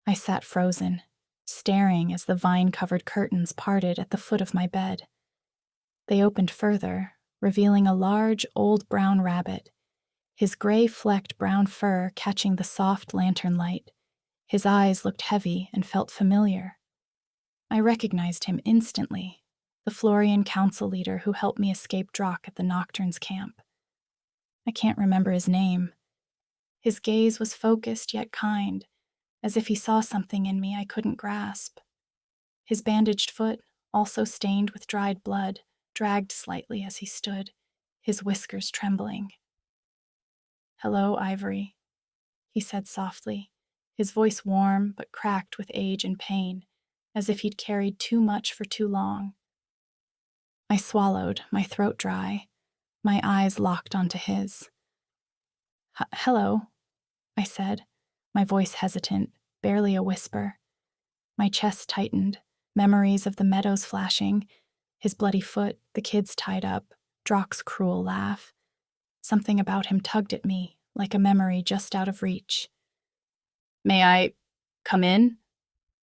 I sat frozen, staring as the vine-covered curtains parted at the foot of my bed. They opened further, revealing a large, old brown rabbit, his gray-flecked brown fur catching the soft lantern light. His eyes looked heavy and felt familiar. I recognized him instantly, the Florian council leader who helped me escape Drock at the Nocturnes camp. I can't remember his name. His gaze was focused yet kind, as if he saw something in me I couldn't grasp. His bandaged foot, also stained with dried blood, dragged slightly as he stood, his whiskers trembling. "Hello, Ivory," he said softly, his voice warm but cracked with age and pain, as if he'd carried too much for too long. I swallowed, my throat dry, my eyes locked onto his. "Hello," I said, my voice hesitant, barely a whisper. My chest tightened, memories of the meadows flashing, his bloody foot, the kids tied up, Drock's cruel laugh. Something about him tugged at me, like a memory just out of reach. "May I come in?"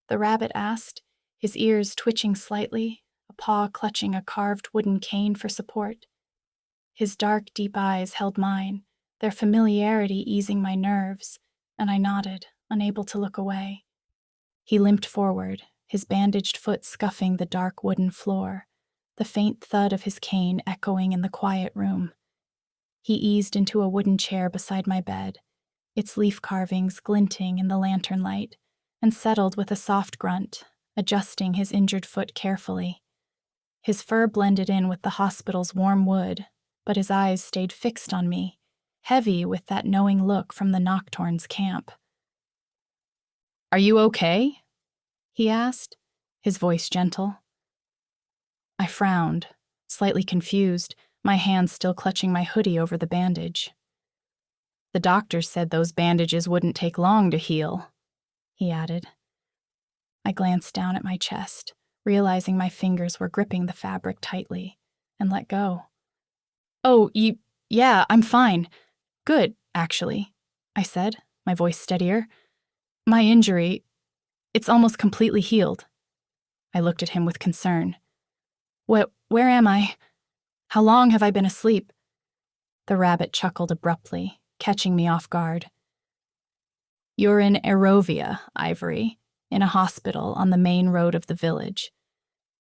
the rabbit asked, his ears twitching slightly, a paw clutching a carved wooden cane for support. His dark, deep eyes held mine, their familiarity easing my nerves, and I nodded, unable to look away. He limped forward, his bandaged foot scuffing the dark wooden floor, the faint thud of his cane echoing in the quiet room. He eased into a wooden chair beside my bed, its leaf carvings glinting in the lantern light, and settled with a soft grunt, adjusting his injured foot carefully. His fur blended in with the hospital's warm wood, but his eyes stayed fixed on me, heavy with that knowing look from the Nocturnes camp. "Are you okay?" he asked, his voice gentle. I frowned, slightly confused, my hands still clutching my hoodie over the bandage. "The doctors said those bandages wouldn't take long to heal," he added. I glanced down at my chest, realizing my fingers were gripping the fabric tightly, and let go. "Oh, yeah, I'm fine. Good, actually," I said, my voice steadier. "My injury, it's almost completely healed." I looked at him with concern. Where am I? How long have I been asleep?" The rabbit chuckled abruptly, catching me off guard. "You're in Erovia, Ivory, in a hospital on the main road of the village.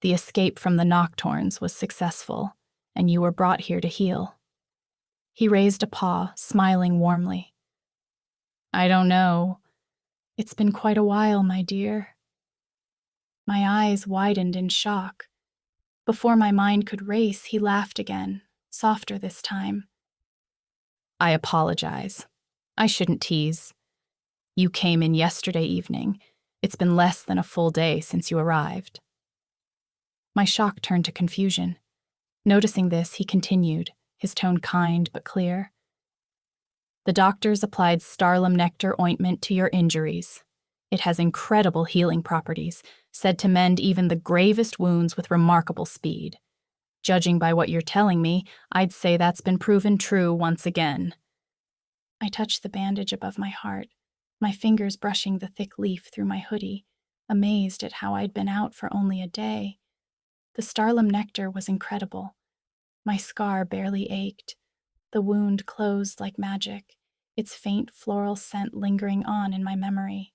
The escape from the Nocturnes was successful, and you were brought here to heal." He raised a paw, smiling warmly. "I don't know. It's been quite a while, my dear." My eyes widened in shock. Before my mind could race, he laughed again, softer this time. "I apologize. I shouldn't tease. You came in yesterday evening. It's been less than a full day since you arrived." My shock turned to confusion. Noticing this, he continued, his tone kind but clear. "The doctors applied Starlam nectar ointment to your injuries. It has incredible healing properties, said to mend even the gravest wounds with remarkable speed. Judging by what you're telling me, I'd say that's been proven true once again." I touched the bandage above my heart, my fingers brushing the thick leaf through my hoodie, amazed at how I'd been out for only a day. The Starlam nectar was incredible. My scar barely ached. The wound closed like magic, its faint floral scent lingering on in my memory.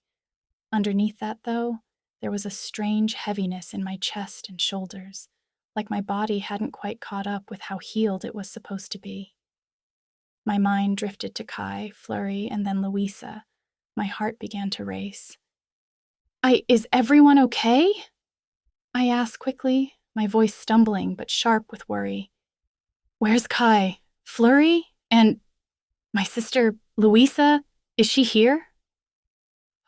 Underneath that, though, there was a strange heaviness in my chest and shoulders, like my body hadn't quite caught up with how healed it was supposed to be. My mind drifted to Kai, Fleury, and then Louisa. My heart began to race. Is everyone okay?" I asked quickly, my voice stumbling but sharp with worry. "Where's Kai? Fleury? And my sister, Louisa? Is she here?"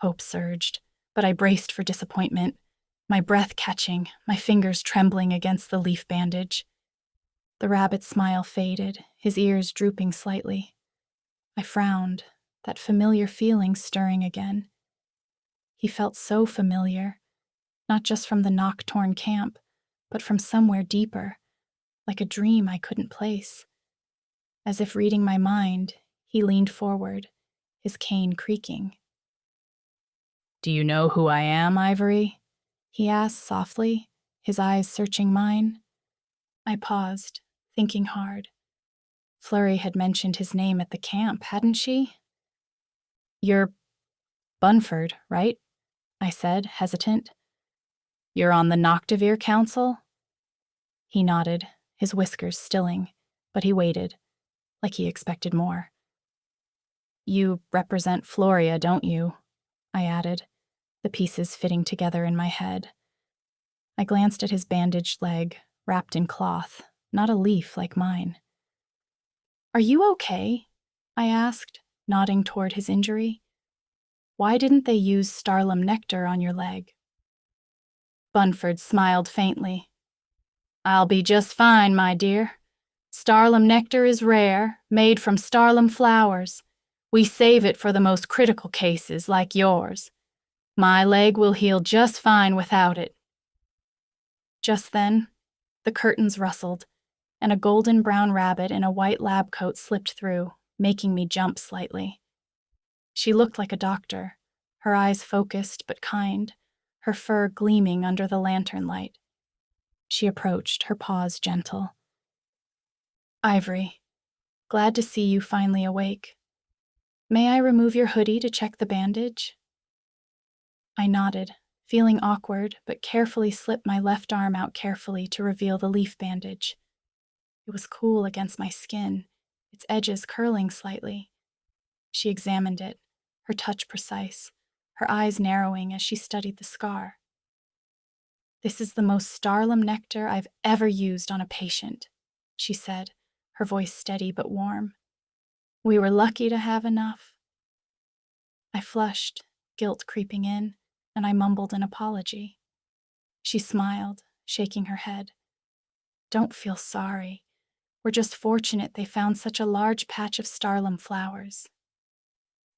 Hope surged, but I braced for disappointment, my breath catching, my fingers trembling against the leaf bandage. The rabbit's smile faded, his ears drooping slightly. I frowned, that familiar feeling stirring again. He felt so familiar, not just from the Nocturne camp, but from somewhere deeper, like a dream I couldn't place. As if reading my mind, he leaned forward, his cane creaking. Do you know who I am, Ivory? He asked softly, his eyes searching mine. I paused, thinking hard. Flurry had mentioned his name at the camp, hadn't she? You're Bunford, right? I said, hesitant. You're on the Noctavir Council? He nodded, his whiskers stilling, but he waited, like he expected more. You represent Floria, don't you? I added, the pieces fitting together in my head. I glanced at his bandaged leg, wrapped in cloth, not a leaf like mine. Are you okay? I asked, nodding toward his injury. Why didn't they use Starlum nectar on your leg? Bunford smiled faintly. I'll be just fine, my dear. Starlum nectar is rare, made from Starlum flowers. We save it for the most critical cases, like yours. My leg will heal just fine without it. Just then, the curtains rustled, and a golden brown rabbit in a white lab coat slipped through, making me jump slightly. She looked like a doctor, her eyes focused but kind, her fur gleaming under the lantern light. She approached, her paws gentle. Ivory, glad to see you finally awake. May I remove your hoodie to check the bandage? I nodded, feeling awkward, but carefully slipped my left arm out carefully to reveal the leaf bandage. It was cool against my skin, its edges curling slightly. She examined it, her touch precise, her eyes narrowing as she studied the scar. This is the most Starlum nectar I've ever used on a patient, she said, her voice steady but warm. We were lucky to have enough. I flushed, guilt creeping in, and I mumbled an apology. She smiled, shaking her head. Don't feel sorry. We're just fortunate they found such a large patch of Starlum flowers.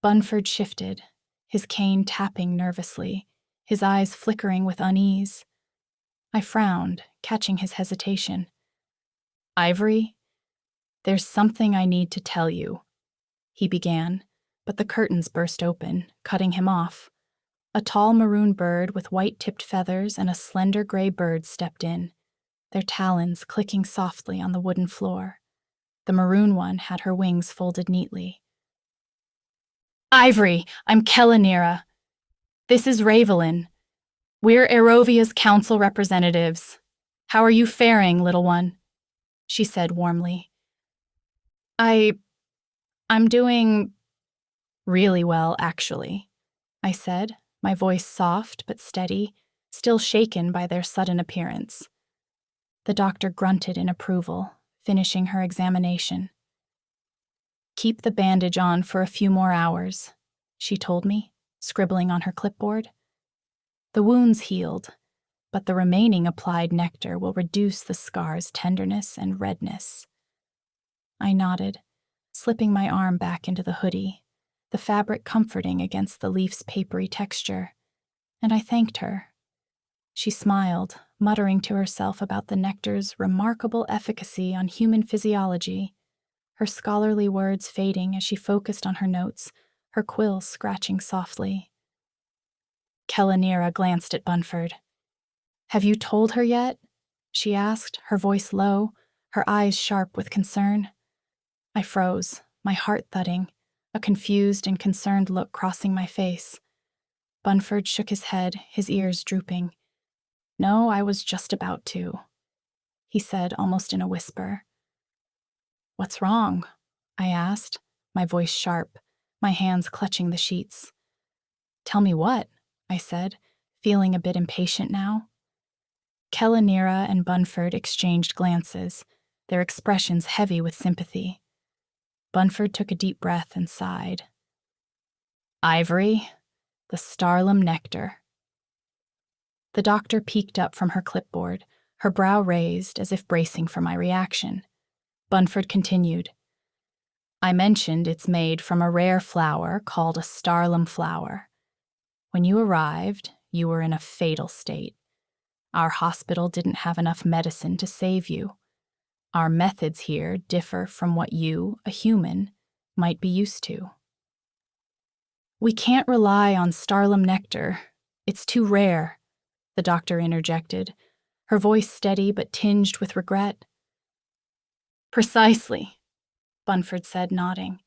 Bunford shifted, his cane tapping nervously, his eyes flickering with unease. I frowned, catching his hesitation. Ivory, there's something I need to tell you, he began, but the curtains burst open, cutting him off. A tall maroon bird with white-tipped feathers and a slender gray bird stepped in, their talons clicking softly on the wooden floor. The maroon one had her wings folded neatly. Ivory, I'm Kellanira. This is Ravelin. We're Aerovia's council representatives. How are you faring, little one? She said warmly. I'm doing really well, actually, I said, my voice soft but steady, still shaken by their sudden appearance. The doctor grunted in approval, finishing her examination. Keep the bandage on for a few more hours, she told me, scribbling on her clipboard. The wound's healed, but the remaining applied nectar will reduce the scar's tenderness and redness. I nodded, slipping my arm back into the hoodie, the fabric comforting against the leaf's papery texture, and I thanked her. She smiled, muttering to herself about the nectar's remarkable efficacy on human physiology, her scholarly words fading as she focused on her notes, her quill scratching softly. Kellanira glanced at Bunford. Have you told her yet? She asked, her voice low, her eyes sharp with concern. I froze, my heart thudding, a confused and concerned look crossing my face. Bunford shook his head, his ears drooping. No, I was just about to, he said almost in a whisper. What's wrong? I asked, my voice sharp, my hands clutching the sheets. Tell me what? I said, feeling a bit impatient now. Kellanira and Bunford exchanged glances, their expressions heavy with sympathy. Bunford took a deep breath and sighed. Ivory, the Starlum nectar. The doctor peeked up from her clipboard, her brow raised as if bracing for my reaction. Bunford continued. I mentioned it's made from a rare flower called a Starlum flower. When you arrived, you were in a fatal state. Our hospital didn't have enough medicine to save you. Our methods here differ from what you, a human, might be used to. We can't rely on Starlum nectar. It's too rare, the doctor interjected, her voice steady but tinged with regret. Precisely, Bunford said, nodding.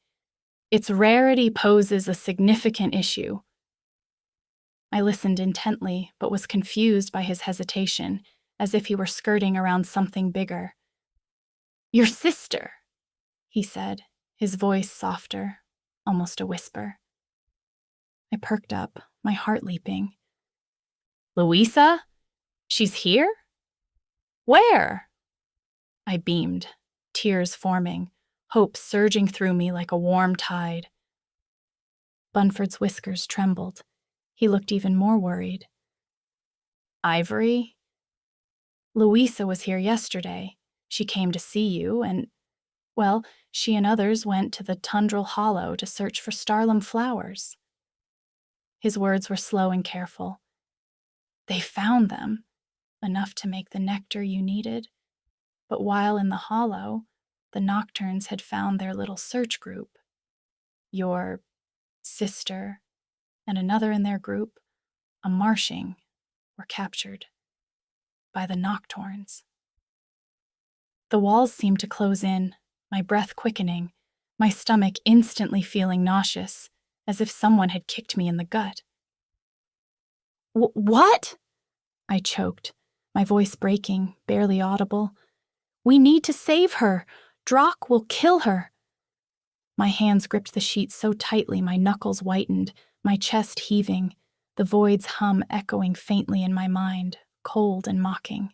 Its rarity poses a significant issue. I listened intently, but was confused by his hesitation, as if he were skirting around something bigger. Your sister, he said, his voice softer, almost a whisper. I perked up, my heart leaping. Louisa? She's here? Where? I beamed, tears forming, hope surging through me like a warm tide. Bunford's whiskers trembled. He looked even more worried. Ivory? Louisa was here yesterday. She came to see you, and, well, she and others went to the Tundral Hollow to search for Starlum flowers. His words were slow and careful. They found them, enough to make the nectar you needed. But while in the hollow, the Nocturnes had found their little search group. Your sister and another in their group, a Marshing, were captured by the Nocturnes. The walls seemed to close in, my breath quickening, my stomach instantly feeling nauseous, as if someone had kicked me in the gut. What? I choked, my voice breaking, barely audible. We need to save her. Drock will kill her. My hands gripped the sheet so tightly my knuckles whitened, my chest heaving, the void's hum echoing faintly in my mind, cold and mocking.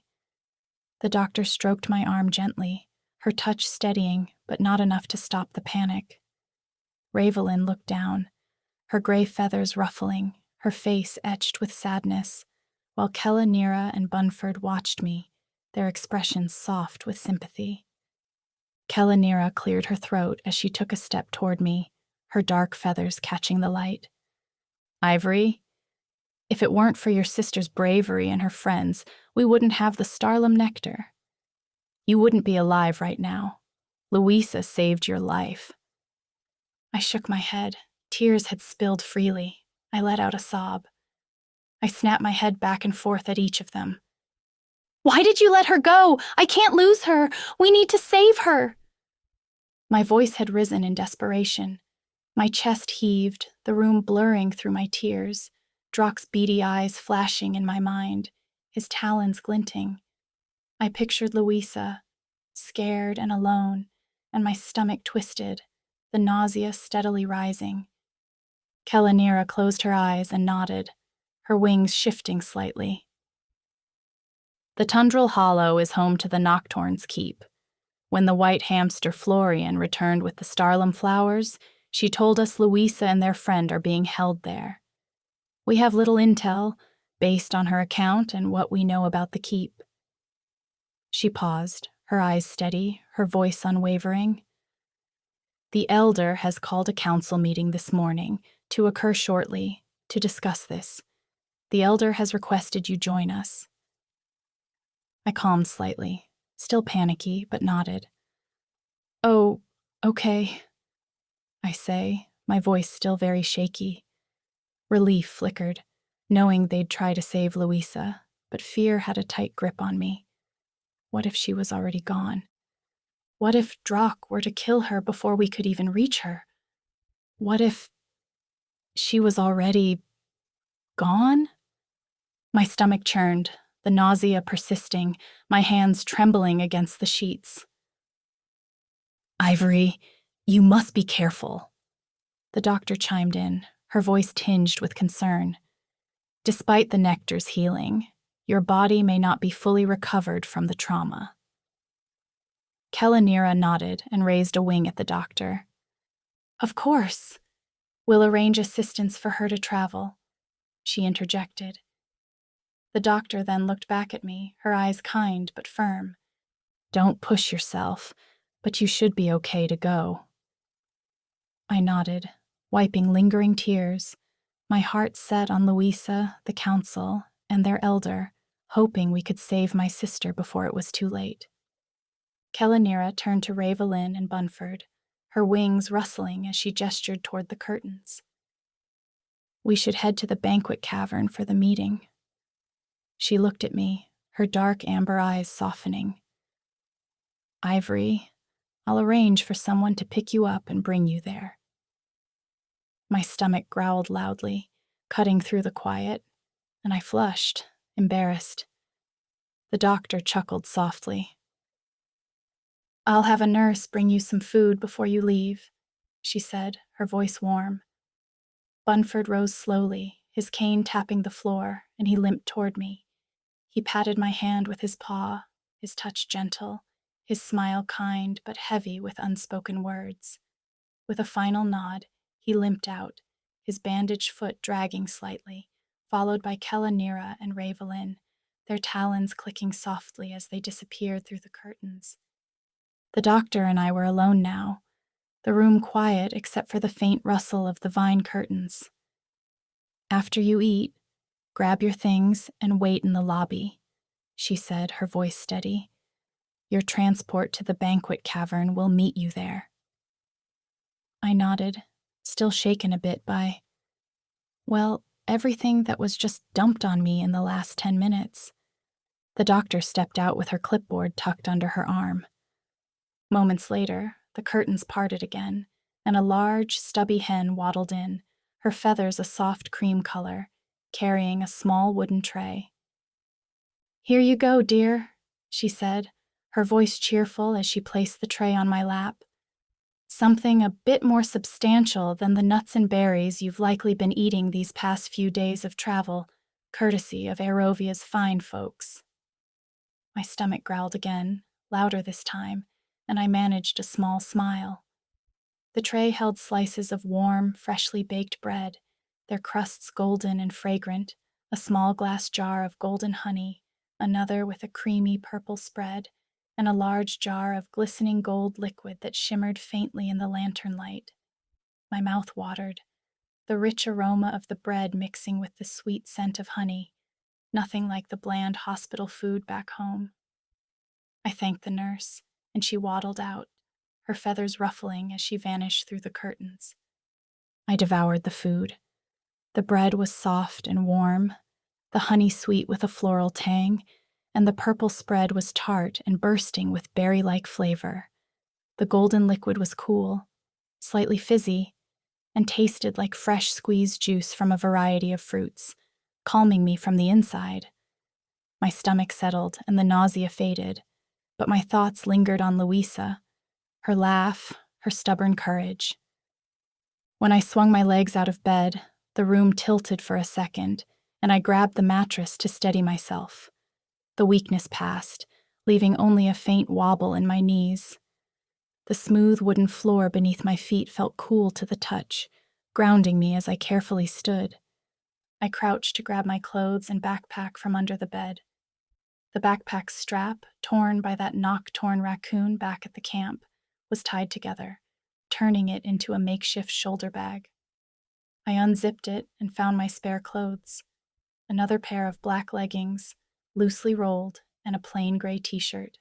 The doctor stroked my arm gently, her touch steadying, but not enough to stop the panic. Ravelin looked down, her gray feathers ruffling, her face etched with sadness, while Kella Nira and Bunford watched me, their expressions soft with sympathy. Kella Nira cleared her throat as she took a step toward me, her dark feathers catching the light. Ivory, if it weren't for your sister's bravery and her friends, we wouldn't have the Starlum nectar. You wouldn't be alive right now. Louisa saved your life. I shook my head. Tears had spilled freely. I let out a sob. I snapped my head back and forth at each of them. Why did you let her go? I can't lose her. We need to save her. My voice had risen in desperation. My chest heaved, the room blurring through my tears, Drock's beady eyes flashing in my mind, his talons glinting. I pictured Louisa, scared and alone, and my stomach twisted, the nausea steadily rising. Kella Nira closed her eyes and nodded, her wings shifting slightly. The Tundral Hollow is home to the Nocturnes' keep. When the white hamster Florian returned with the Starlum flowers, she told us Louisa and their friend are being held there. We have little intel, based on her account and what we know about the keep. She paused, her eyes steady, her voice unwavering. The Elder has called a council meeting this morning, to occur shortly, to discuss this. The Elder has requested you join us. I calmed slightly, still panicky, but nodded. Oh, okay, I say, my voice still very shaky. Relief flickered, knowing they'd try to save Louisa, but fear had a tight grip on me. What if she was already gone? What if Drock were to kill her before we could even reach her? What if she was already gone? My stomach churned, the nausea persisting, my hands trembling against the sheets. Ivory, you must be careful. The doctor chimed in, her voice tinged with concern. Despite the nectar's healing, your body may not be fully recovered from the trauma. Kella Nira nodded and raised a wing at the doctor. Of course. We'll arrange assistance for her to travel, she interjected. The doctor then looked back at me, her eyes kind but firm. Don't push yourself, but you should be okay to go. I nodded, wiping lingering tears, my heart set on Louisa, the council, and their elder, hoping we could save my sister before it was too late. Kella Nira turned to Ravelin and Bunford, her wings rustling as she gestured toward the curtains. We should head to the banquet cavern for the meeting. She looked at me, her dark amber eyes softening. Ivory, I'll arrange for someone to pick you up and bring you there. My stomach growled loudly, cutting through the quiet, and I flushed, embarrassed. The doctor chuckled softly. I'll have a nurse bring you some food before you leave, she said, her voice warm. Bunford rose slowly, his cane tapping the floor, and he limped toward me. He patted my hand with his paw, his touch gentle, his smile kind but heavy with unspoken words. With a final nod, he limped out, his bandaged foot dragging slightly, followed by Kellanira and Ravelin, their talons clicking softly as they disappeared through the curtains. The doctor and I were alone now, the room quiet except for the faint rustle of the vine curtains. After you eat, grab your things and wait in the lobby, she said, her voice steady. Your transport to the banquet cavern will meet you there. I nodded, still shaken a bit by, well, everything that was just dumped on me in the last 10 minutes. The doctor stepped out with her clipboard tucked under her arm. Moments later, the curtains parted again, and a large, stubby hen waddled in, her feathers a soft cream color, carrying a small wooden tray. Here you go, dear, she said, her voice cheerful as she placed the tray on my lap. Something a bit more substantial than the nuts and berries you've likely been eating these past few days of travel, courtesy of Aerovia's fine folks. My stomach growled again, louder this time, and I managed a small smile. The tray held slices of warm, freshly baked bread, their crusts golden and fragrant, a small glass jar of golden honey, another with a creamy purple spread, and a large jar of glistening gold liquid that shimmered faintly in the lantern light. My mouth watered, the rich aroma of the bread mixing with the sweet scent of honey, nothing like the bland hospital food back home. I thanked the nurse, and she waddled out, her feathers ruffling as she vanished through the curtains. I devoured the food. The bread was soft and warm, the honey sweet with a floral tang, and the purple spread was tart and bursting with berry-like flavor. The golden liquid was cool, slightly fizzy, and tasted like fresh squeezed juice from a variety of fruits, calming me from the inside. My stomach settled and the nausea faded, but my thoughts lingered on Louisa, her laugh, her stubborn courage. When I swung my legs out of bed, the room tilted for a second, and I grabbed the mattress to steady myself. The weakness passed, leaving only a faint wobble in my knees. The smooth wooden floor beneath my feet felt cool to the touch, grounding me as I carefully stood. I crouched to grab my clothes and backpack from under the bed. The backpack's strap, torn by that knock-torn raccoon back at the camp, was tied together, turning it into a makeshift shoulder bag. I unzipped it and found my spare clothes, another pair of black leggings, loosely rolled, and a plain gray t-shirt.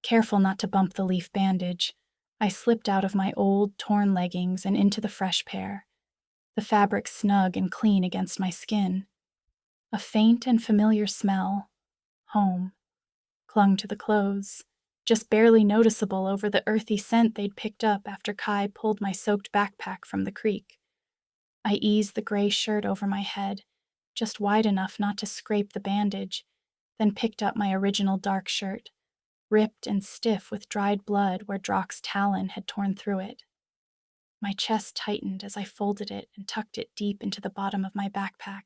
Careful not to bump the leaf bandage, I slipped out of my old, torn leggings and into the fresh pair, the fabric snug and clean against my skin. A faint and familiar smell, home, clung to the clothes, just barely noticeable over the earthy scent they'd picked up after Kai pulled my soaked backpack from the creek. I eased the gray shirt over my head, just wide enough not to scrape the bandage, then picked up my original dark shirt, ripped and stiff with dried blood where Drock's talon had torn through it. My chest tightened as I folded it and tucked it deep into the bottom of my backpack.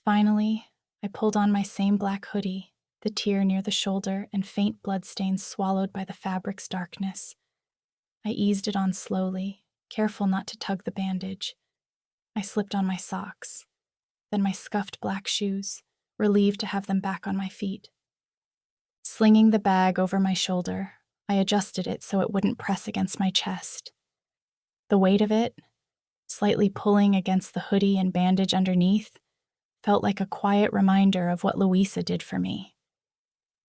Finally, I pulled on my same black hoodie, the tear near the shoulder and faint bloodstains swallowed by the fabric's darkness. I eased it on slowly, careful not to tug the bandage. I slipped on my socks, then my scuffed black shoes, relieved to have them back on my feet. Slinging the bag over my shoulder, I adjusted it so it wouldn't press against my chest. The weight of it, slightly pulling against the hoodie and bandage underneath, felt like a quiet reminder of what Louisa did for me.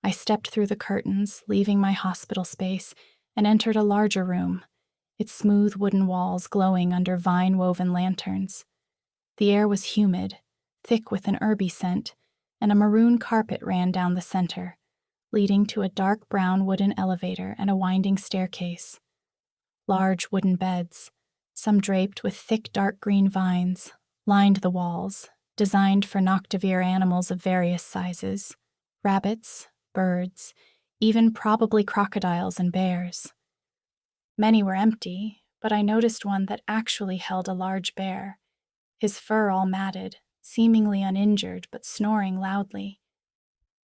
I stepped through the curtains, leaving my hospital space, and entered a larger room, its smooth wooden walls glowing under vine-woven lanterns. The air was humid, thick with an herby scent, and a maroon carpet ran down the center, leading to a dark brown wooden elevator and a winding staircase. Large wooden beds, some draped with thick dark green vines, lined the walls, designed for noctavere animals of various sizes: rabbits, birds, even probably crocodiles and bears. Many were empty, but I noticed one that actually held a large bear, his fur all matted, seemingly uninjured but snoring loudly.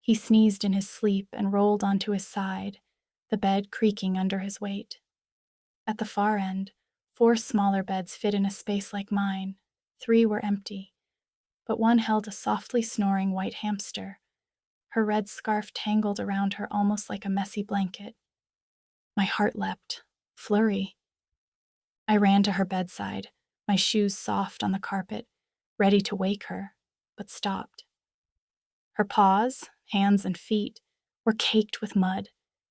He sneezed in his sleep and rolled onto his side, the bed creaking under his weight. At the far end, 4 smaller beds fit in a space like mine. 3 were empty, but one held a softly snoring white hamster, her red scarf tangled around her almost like a messy blanket. My heart leapt. Flurry. I ran to her bedside, my shoes soft on the carpet, ready to wake her, but stopped. Her paws, hands, and feet were caked with mud,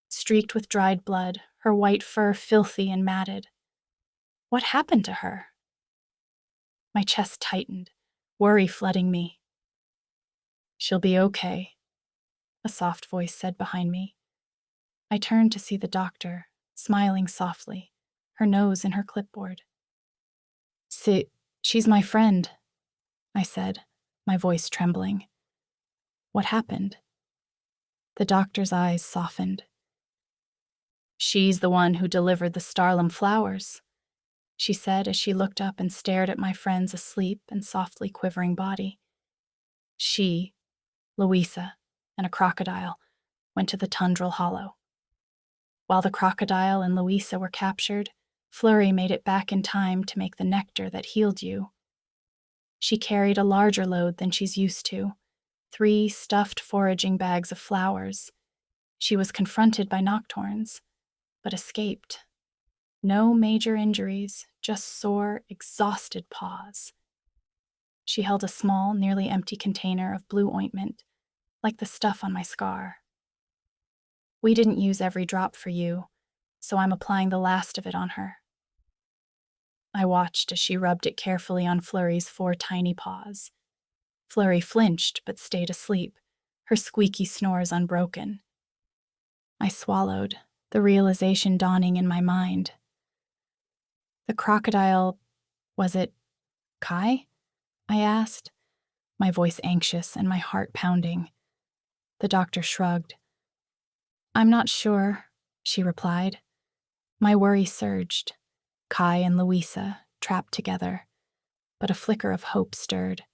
streaked with dried blood, her white fur filthy and matted. What happened to her? My chest tightened, worry flooding me. "She'll be okay," a soft voice said behind me. I turned to see the doctor, smiling softly, her nose in her clipboard. She's my friend," I said, my voice trembling. What happened? The doctor's eyes softened. "She's the one who delivered the Starlam flowers," she said as she looked up and stared at my friend's asleep and softly quivering body. She, Louisa, and a crocodile went to the tundral hollow. While the crocodile and Louisa were captured, Flurry made it back in time to make the nectar that healed you. She carried a larger load than she's used to, 3 stuffed foraging bags of flowers. She was confronted by nocturnes, but escaped. No major injuries, just sore, exhausted paws. She held a small, nearly empty container of blue ointment, like the stuff on my scar. "We didn't use every drop for you, so I'm applying the last of it on her." I watched as she rubbed it carefully on Flurry's 4 tiny paws. Flurry flinched but stayed asleep, her squeaky snores unbroken. I swallowed, the realization dawning in my mind. The crocodile, was it Kai? I asked, my voice anxious and my heart pounding. The doctor shrugged. "I'm not sure," she replied. My worry surged. Kai and Louisa, trapped together, but a flicker of hope stirred.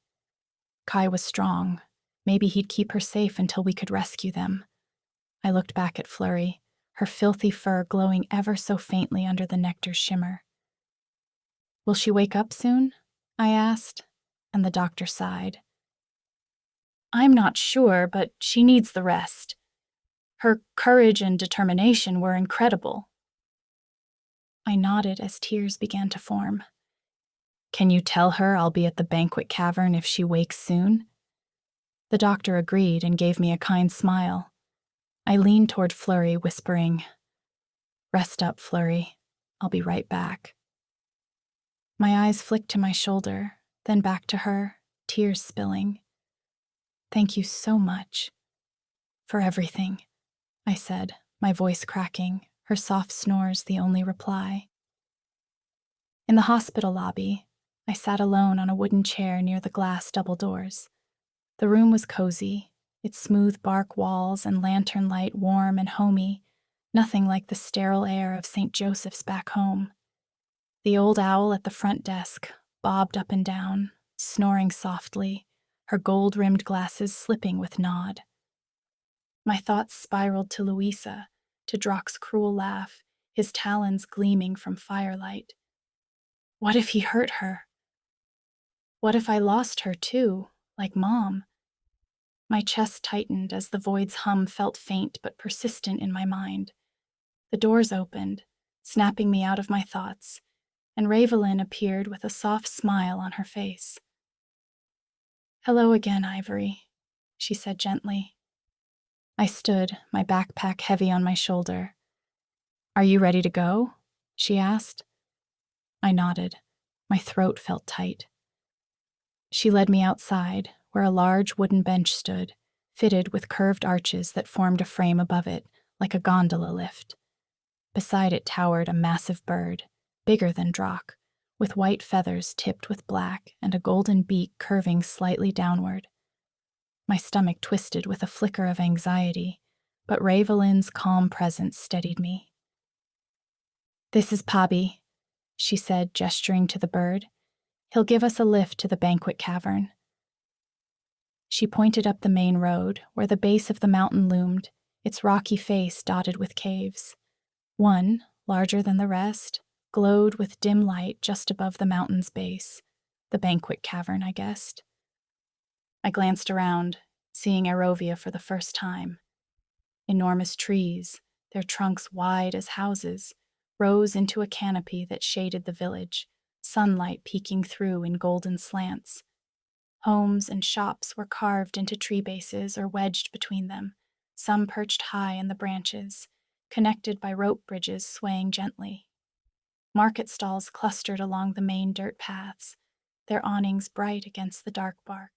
Kai was strong. Maybe he'd keep her safe until we could rescue them. I looked back at Flurry, her filthy fur glowing ever so faintly under the nectar's shimmer. "Will she wake up soon?" I asked, and the doctor sighed. "I'm not sure, but she needs the rest. Her courage and determination were incredible." I nodded as tears began to form. "Can you tell her I'll be at the banquet cavern if she wakes soon?" The doctor agreed and gave me a kind smile. I leaned toward Flurry, whispering, "Rest up, Flurry. I'll be right back." My eyes flicked to my shoulder, then back to her, tears spilling. "Thank you so much for everything," I said, my voice cracking, her soft snores the only reply. In the hospital lobby, I sat alone on a wooden chair near the glass double doors. The room was cozy, its smooth bark walls and lantern light warm and homey, nothing like the sterile air of St. Joseph's back home. The old owl at the front desk bobbed up and down, snoring softly, her gold-rimmed glasses slipping with nod. My thoughts spiraled to Louisa, to Drock's cruel laugh, his talons gleaming from firelight. What if he hurt her? What if I lost her too, like Mom? My chest tightened as the void's hum felt faint but persistent in my mind. The doors opened, snapping me out of my thoughts, and Ravelin appeared with a soft smile on her face. "Hello again, Ivory," she said gently. I stood, my backpack heavy on my shoulder. "Are you ready to go?" she asked. I nodded. My throat felt tight. She led me outside, where a large wooden bench stood, fitted with curved arches that formed a frame above it, like a gondola lift. Beside it towered a massive bird, bigger than Drock, with white feathers tipped with black and a golden beak curving slightly downward. My stomach twisted with a flicker of anxiety, but Ravelin's calm presence steadied me. "This is Pabi," she said, gesturing to the bird. "He'll give us a lift to the banquet cavern." She pointed up the main road, where the base of the mountain loomed, its rocky face dotted with caves. One, larger than the rest, glowed with dim light just above the mountain's base. The banquet cavern, I guessed. I glanced around, seeing Arovia for the first time. Enormous trees, their trunks wide as houses, rose into a canopy that shaded the village, sunlight peeking through in golden slants. Homes and shops were carved into tree bases or wedged between them, some perched high in the branches, connected by rope bridges swaying gently. Market stalls clustered along the main dirt paths, their awnings bright against the dark bark,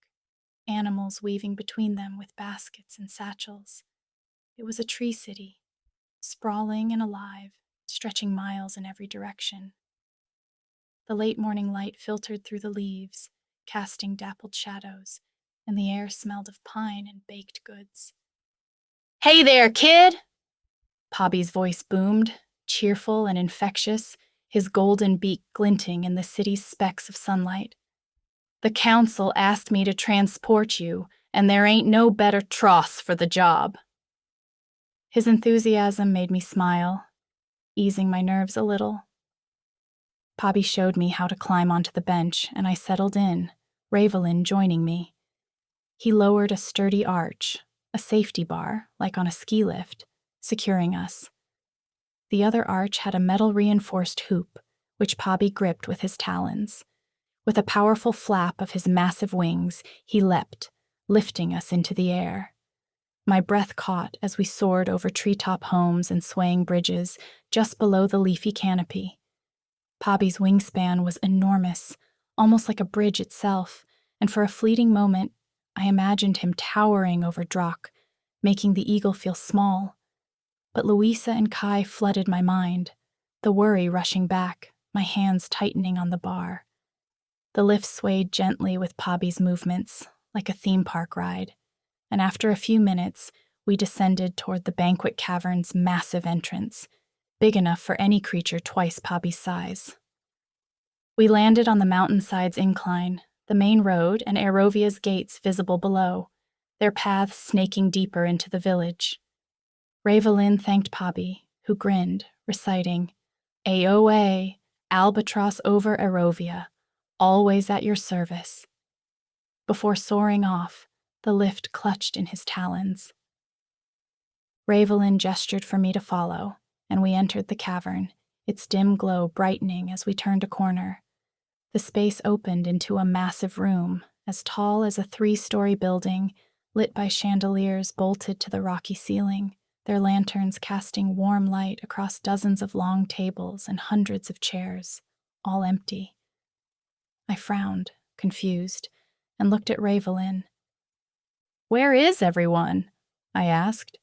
animals weaving between them with baskets and satchels. It was a tree city, sprawling and alive, stretching miles in every direction. The late morning light filtered through the leaves, casting dappled shadows, and the air smelled of pine and baked goods. "Hey there, kid!" Pabi's voice boomed, cheerful and infectious, his golden beak glinting in the city's specks of sunlight. "The council asked me to transport you, and there ain't no better tross for the job." His enthusiasm made me smile, easing my nerves a little. Pabi showed me how to climb onto the bench, and I settled in, Ravelin joining me. He lowered a sturdy arch, a safety bar, like on a ski lift, securing us. The other arch had a metal-reinforced hoop, which Pabi gripped with his talons. With a powerful flap of his massive wings, he leapt, lifting us into the air. My breath caught as we soared over treetop homes and swaying bridges just below the leafy canopy. Pabi's wingspan was enormous, almost like a bridge itself, and for a fleeting moment, I imagined him towering over Drock, making the eagle feel small. But Louisa and Kai flooded my mind, the worry rushing back, my hands tightening on the bar. The lift swayed gently with Pabi's movements, like a theme park ride, and after a few minutes, we descended toward the banquet cavern's massive entrance, big enough for any creature twice Pabi's size. We landed on the mountainside's incline, the main road and Arovia's gates visible below, their paths snaking deeper into the village. Ravelin thanked Pabi, who grinned, reciting, "AOA, Albatross over Arovia, always at your service." Before soaring off, the lift clutched in his talons. Ravelin gestured for me to follow, and we entered the cavern, its dim glow brightening as we turned a corner. The space opened into a massive room, as tall as a 3-story building, lit by chandeliers bolted to the rocky ceiling, their lanterns casting warm light across dozens of long tables and hundreds of chairs, all empty. I frowned, confused, and looked at Ravelin. "Where is everyone?" I asked.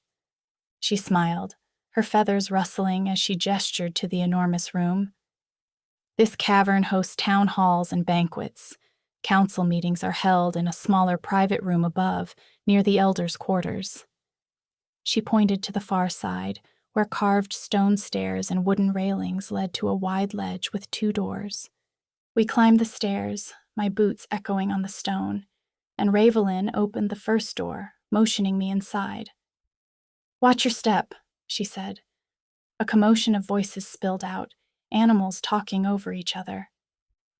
She smiled, her feathers rustling as she gestured to the enormous room. "This cavern hosts town halls and banquets. Council meetings are held in a smaller private room above, near the elders' quarters." She pointed to the far side, where carved stone stairs and wooden railings led to a wide ledge with 2 doors. We climbed the stairs, my boots echoing on the stone, and Ravelin opened the first door, motioning me inside. "Watch your step," she said. A commotion of voices spilled out, animals talking over each other.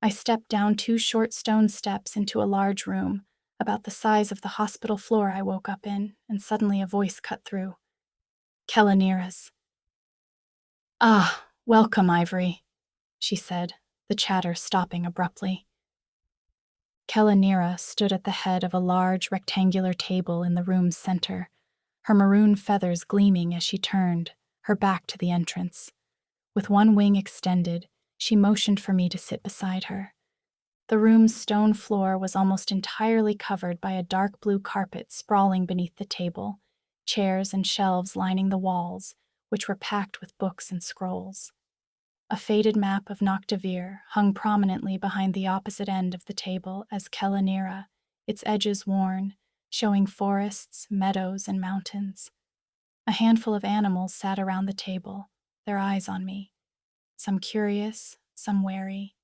I stepped down 2 short stone steps into a large room, about the size of the hospital floor I woke up in, and suddenly a voice cut through. "Kellanira's." "Ah, welcome, Ivory," she said, the chatter stopping abruptly. Kellanira stood at the head of a large rectangular table in the room's center, her maroon feathers gleaming as she turned, her back to the entrance. With one wing extended, she motioned for me to sit beside her. The room's stone floor was almost entirely covered by a dark blue carpet sprawling beneath the table, chairs and shelves lining the walls, which were packed with books and scrolls. A faded map of Noctavir hung prominently behind the opposite end of the table as Kelanira, its edges worn, showing forests, meadows, and mountains. A handful of animals sat around the table, their eyes on me, some curious, some wary,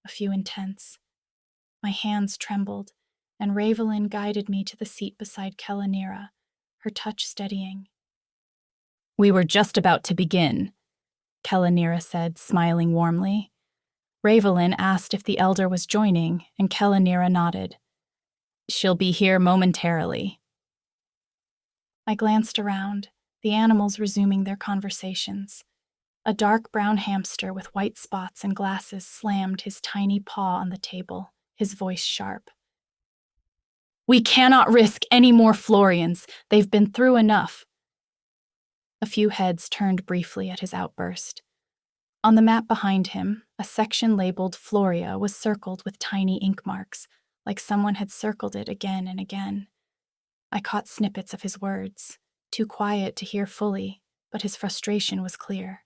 a few intense. My hands trembled, and Ravelin guided me to the seat beside Kelanira, her touch steadying. "We were just about to begin," Kelanira said, smiling warmly. Ravelin asked if the elder was joining, and Kelanira nodded. "She'll be here momentarily." I glanced around, the animals resuming their conversations. A dark brown hamster with white spots and glasses slammed his tiny paw on the table, his voice sharp. "We cannot risk any more Florians. They've been through enough." A few heads turned briefly at his outburst. On the map behind him, a section labeled Floria was circled with tiny ink marks, like someone had circled it again and again. I caught snippets of his words, too quiet to hear fully, but his frustration was clear.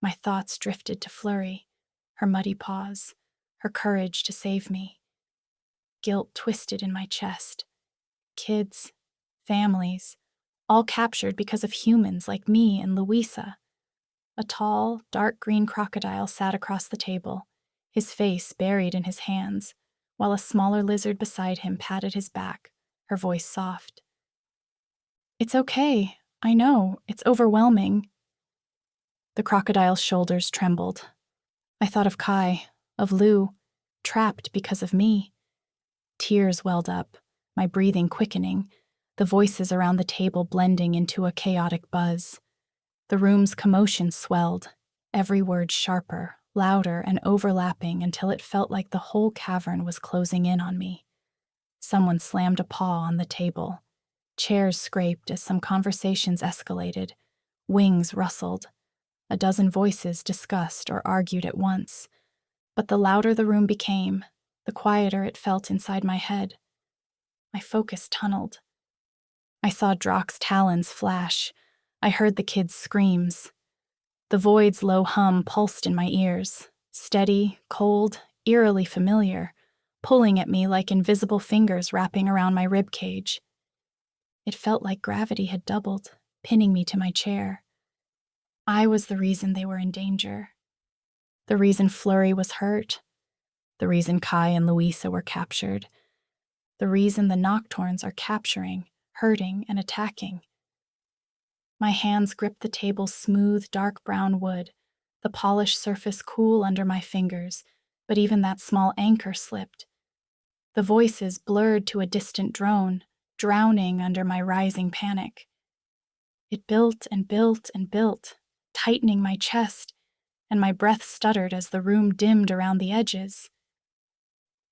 My thoughts drifted to Flurry, her muddy paws, her courage to save me. Guilt twisted in my chest. Kids, families, all captured because of humans like me and Louisa. A tall, dark green crocodile sat across the table, his face buried in his hands, while a smaller lizard beside him patted his back, her voice soft. "It's okay. I know. It's overwhelming." The crocodile's shoulders trembled. I thought of Kai, of Lou, trapped because of me. Tears welled up, my breathing quickening, the voices around the table blending into a chaotic buzz. The room's commotion swelled, every word sharper, louder, and overlapping until it felt like the whole cavern was closing in on me. Someone slammed a paw on the table. Chairs scraped as some conversations escalated. Wings rustled. A dozen voices discussed or argued at once. But the louder the room became, the quieter it felt inside my head. My focus tunneled. I saw Drock's talons flash. I heard the kids' screams. The void's low hum pulsed in my ears, steady, cold, eerily familiar, pulling at me like invisible fingers wrapping around my rib cage. It felt like gravity had doubled, pinning me to my chair. I was the reason they were in danger. The reason Flurry was hurt. The reason Kai and Louisa were captured. The reason the Nocturnes are capturing, hurting, and attacking. My hands gripped the table's smooth, dark brown wood, the polished surface cool under my fingers, but even that small anchor slipped. The voices blurred to a distant drone, drowning under my rising panic. It built and built and built, tightening my chest, and my breath stuttered as the room dimmed around the edges.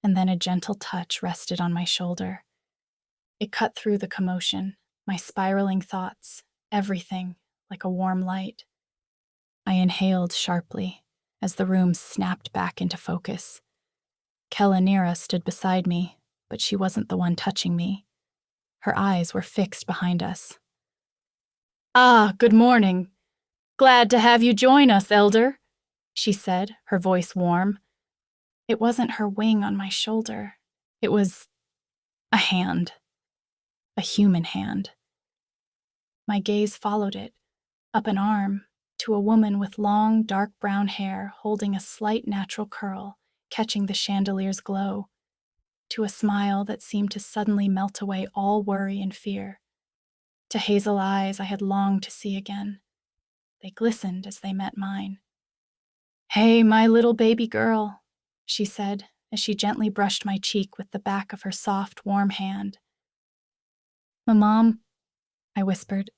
And then a gentle touch rested on my shoulder. It cut through the commotion, my spiraling thoughts, everything, like a warm light. I inhaled sharply as the room snapped back into focus. Kelanira stood beside me, but she wasn't the one touching me. Her eyes were fixed behind us. "Ah, good morning. Glad to have you join us, Elder," she said, her voice warm. It wasn't her wing on my shoulder. It was a hand. A human hand. My gaze followed it, up an arm, to a woman with long, dark brown hair holding a slight natural curl, catching the chandelier's glow, to a smile that seemed to suddenly melt away all worry and fear, to hazel eyes I had longed to see again. They glistened as they met mine. "Hey, my little baby girl," she said, as she gently brushed my cheek with the back of her soft, warm hand. "Mom," I whispered,